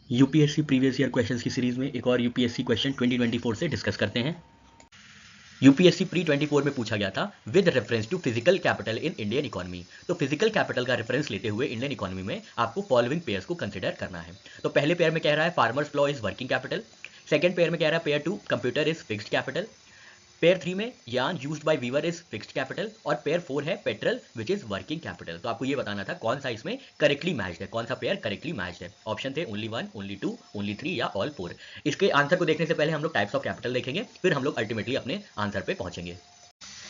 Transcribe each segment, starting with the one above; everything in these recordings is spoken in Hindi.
यूपीएससी प्रीवियस ईयर क्वेश्चंस की सीरीज में एक और यूपीएससी क्वेश्चन 2024 से डिस्कस करते हैं। यूपीएससी प्री 24 में पूछा गया था with reference to physical capital in Indian economy. तो फिजिकल कैपिटल का रेफरेंस लेते हुए इंडियन इकोनॉमी में आपको फॉलोइंग पेयर्स को कंसिडर करना है। तो पहले पेयर में कह रहा है farmers plough is working capital. Second pair में कह रहा है pair 2 computer is fixed capital. Pair 3 में yarn used by weaver is fixed capital और पेयर 4 है petrol which is working capital. तो आपको ये बताना था कौन सा इसमें करेक्टली मैच्ड है, कौन सा पेयर करेक्टली मैच्ड है। ऑप्शन थे ओनली 1, ओनली 2, ओनली 3 या ऑल 4। इसके आंसर को देखने से पहले हम लोग टाइप्स ऑफ कैपिटल देखेंगे, फिर हम लोग अल्टीमेटली अपने आंसर पे पहुंचेंगे।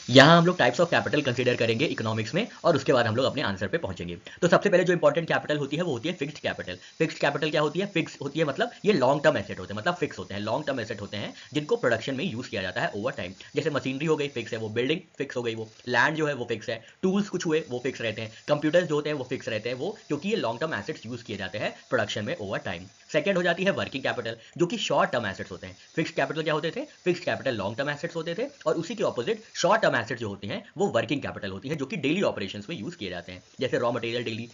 यहाँ हम लोग टाइप्स ऑफ कैपिटल कंसीडर करेंगे इकोनॉमिक्स में और उसके बाद हम लोग अपने आंसर पे पहुंचेंगे। तो सबसे पहले जो इंपॉर्टेंट कैपिटल होती है वो होती है फिक्स्ड कैपिटल। फिक्स्ड कैपिटल क्या होती है? फिक्स होती है मतलब ये लॉन्ग टर्म एसेट होते हैं, मतलब फिक्स होते हैं, लॉन्ग टर्म एसेट होते हैं जिनको प्रोडक्शन में यूज किया जाता है ओवर टाइम। जैसे मशीनरी हो गई फिक्स है, वो बिल्डिंग फिक्स हो गई, वो लैंड जो है वो फिक्स है, टूल्स कुछ हुए वो फिक्स रहते हैं, कंप्यूटर्स जो होते हैं वो फिक्स रहते हैं, वो क्योंकि ये लॉन्ग टर्म एसेट्स यूज किए जाते हैं प्रोडक्शन में ओवर टाइम। सेकंड हो जाती है वर्किंग कैपिटल जो कि शॉर्ट टर्म एसेट्स होते हैं। फिक्स्ड कैपिटल क्या होते थे? Fixed capital long term assets होते थे और उसी के ऑपोजिट शॉर्ट टर्म एसेट्स जो होती हैं वो वर्किंग कैपिटल होती है जो कि डेली ऑपरेशंस में यूज किए जाते हैं। जैसे रॉ मटेरियल डेली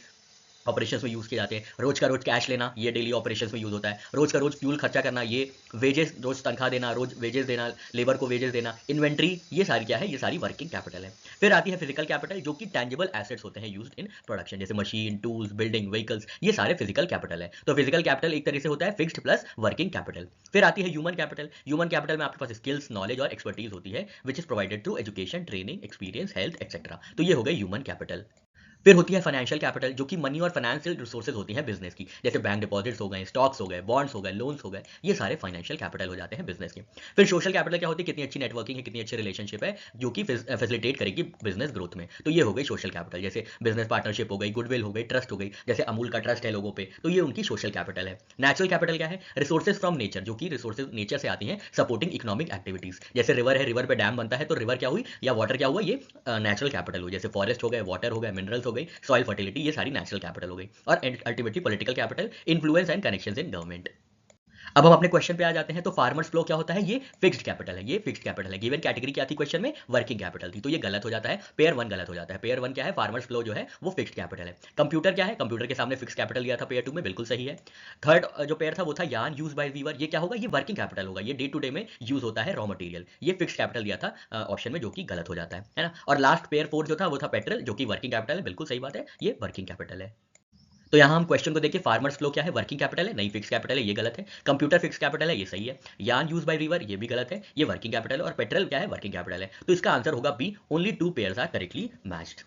ऑपरेशंस में यूज किए जाते हैं, रोज का रोज कैश लेना ये डेली ऑपरेशंस में यूज होता है, रोज का रोज फ्यूल खर्चा करना, ये वेजेस रोज तनख्वाह देना, रोज वेजेस देना, लेबर को वेजेस देना, इन्वेंट्री, ये सारी क्या है? ये सारी वर्किंग कैपिटल है। फिर आती है फिजिकल कैपिटल जो कि टैंजिबल एसेट्स होते हैं यूज्ड इन प्रोडक्शन, जैसे मशीन, टूल्स, बिल्डिंग, व्हीकल्स, ये सारे फिजिकल कैपिटल है। तो फिजिकल कैपिटल एक तरह से होता है फिक्स्ड प्लस वर्किंग कैपिटल। फिर आती है ह्यूमन कैपिटल। ह्यूमन कैपिटल में आपके पास स्किल्स, नॉलेज और एक्सपर्टीज होती है which is provided through education, training, experience, health etcetera. तो ये हो गई ह्यूमन कैपिटल। फिर होती है फाइनेंशियल कैपिटल जो कि मनी और फाइनेंशियल रिसोर्सेज होती हैं बिजनेस की, जैसे बैंक डिपॉजिट्स हो गए, स्टॉक्स हो गए, बॉन्ड्स हो गए, लोन्स हो गए, ये सारे फाइनेंशियल कैपिटल हो जाते हैं बिजनेस के। फिर सोशल कैपिटल क्या होती है? कितनी अच्छी नेटवर्किंग है, कितनी अच्छी रिलेशनशिप है जो कि फैसिलिटेट करेगी बिजनेस ग्रोथ में। तो ये हो गई सोशल कैपिटल, जैसे बिजनेस पार्टनरशिप हो गई, गुडविल हो गई, ट्रस्ट हो गई, जैसे अमूल का ट्रस्ट है लोगों पे, तो ये उनकी सोशल कैपिटल है। नेचुरल कैपिटल क्या है? रिसोर्सेज फ्रॉम नेचर जो कि रिसोर्सेज नेचर से आती हैं सपोर्टिंग इकोनॉमिक एक्टिविटीज। जैसे रिवर है, रिवर पे डैम बनता है तो रिवर क्या हुई या वाटर क्या हुआ? ये नेचुरल कैपिटल हुई। जैसे फॉरेस्ट हो गए, वाटर हो गए, मिनरल्स हो गई, सॉइल फर्टिलिटी, ये सारी नेचुरल कैपिटल हो गई। और ultimately political capital, influence and connections in government. अब हम अपने क्वेश्चन पे आ जाते हैं। तो फार्मर्स फ्लो क्या होता है? ये फिक्स्ड कैपिटल है, ये फिक्स्ड कैपिटल है। गिवन कैटेगरी क्या थी क्वेश्चन में? वर्किंग कैपिटल थी, तो ये गलत हो जाता है। पेयर 1 गलत हो जाता है। पेयर 1 क्या है? फार्मर्स फ्लो जो है वो फिक्स्ड कैपिटल है। कंप्यूटर क्या है? कंप्यूटर के सामने फिक्स्ड कैपिटल लिया था पेयर 2 में, बिल्कुल सही है। थर्ड जो पेयर था वो था यार्न यूज बाय वीवर, ये क्या होगा? ये वर्किंग कैपिटल होगा, ये डे टू डे में यूज होता है रॉ मटेरियल, ये फिक्स्ड कैपिटल दिया था ऑप्शन में, जो कि गलत हो जाता है ना। और लास्ट पेयर 4 जो था वो था पेट्रोल जो कि वर्किंग कैपिटल है, बिल्कुल सही बात है, ये वर्किंग कैपिटल है। तो यहाँ हम क्वेश्चन को देखिए, फार्मर्स फ्लो क्या है? वर्किंग कैपिटल है, नहीं फिक्स कैपिटल है, ये गलत है। कंप्यूटर फिक्स कैपिटल है, ये सही है। यार्न यूज बाय रिवर, ये भी गलत है, ये वर्किंग कैपिटल है। और पेट्रोल क्या है? वर्किंग कैपिटल है। तो इसका आंसर होगा B, only 2 pairs are correctly matched.